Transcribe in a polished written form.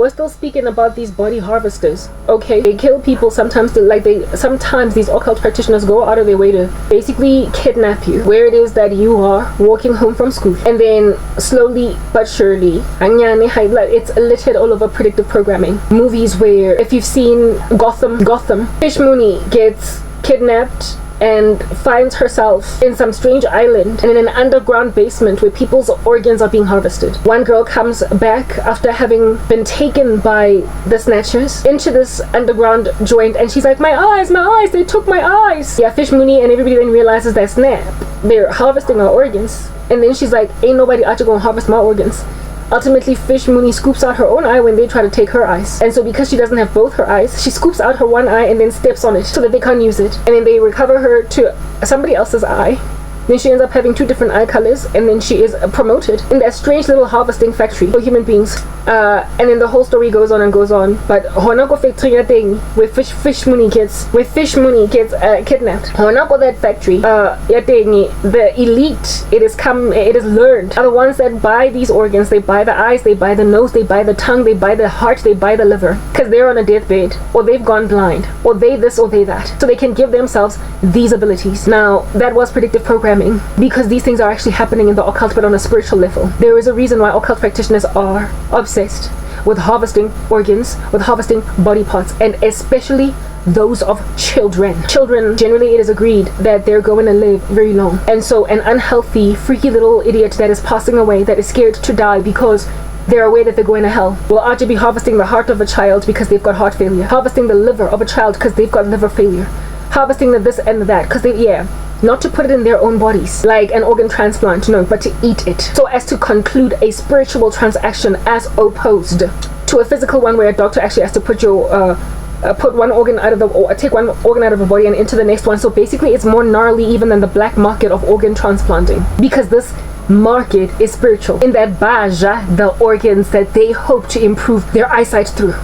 we're still speaking about these body harvesters. Okay, they kill people sometimes. Sometimes these occult practitioners go out of their way to basically kidnap you where it is that you are walking home from school, and then slowly but surely, it's littered all over predictive programming. Movies where, if you've seen Gotham, Fish Mooney gets kidnapped and finds herself in some strange island and in an underground basement where people's organs are being harvested. One girl comes back after having been taken by the snatchers into this underground joint, and she's like, my eyes, they took my eyes. Yeah, Fish Mooney and everybody then realizes that snap, they're harvesting our organs. And then she's like, ain't nobody out here gonna harvest my organs. Ultimately, Fish Mooney scoops out her own eye when they try to take her eyes. And so because she doesn't have both her eyes, she scoops out her one eye and then steps on it so that they can't use it. And then they recover her to somebody else's eye. Then she ends up having 2 different eye colors, and then she is promoted in that strange little harvesting factory for human beings. And then the whole story goes on and goes on. But Honako factory thing where Fish Mooney gets kidnapped. Honako that factory, the elite, it is learned, are the ones that buy these organs. They buy the eyes, they buy the nose, they buy the tongue, they buy the heart, they buy the liver, because they're on a deathbed, or they've gone blind, or they this or they that, so they can give themselves these abilities. Now that was predictive programming, because these things are actually happening in the occult, but on a spiritual level. There is a reason why occult practitioners are obsessed with harvesting organs, with harvesting body parts, and especially those of children. Children, generally it is agreed that they're going to live very long. And so an unhealthy, freaky little idiot that is passing away, that is scared to die because they're aware that they're going to hell, will actually be harvesting the heart of a child because they've got heart failure, harvesting the liver of a child because they've got liver failure, harvesting the this and the that because not to put it in their own bodies like an organ transplant, no, but to eat it, so as to conclude a spiritual transaction as opposed to a physical one where a doctor actually has to put your put one organ out of the, or take one organ out of the body and into the next one. So basically it's more gnarly even than the black market of organ transplanting, because this market is spiritual, in that baja, the organs that they hope to improve their eyesight through.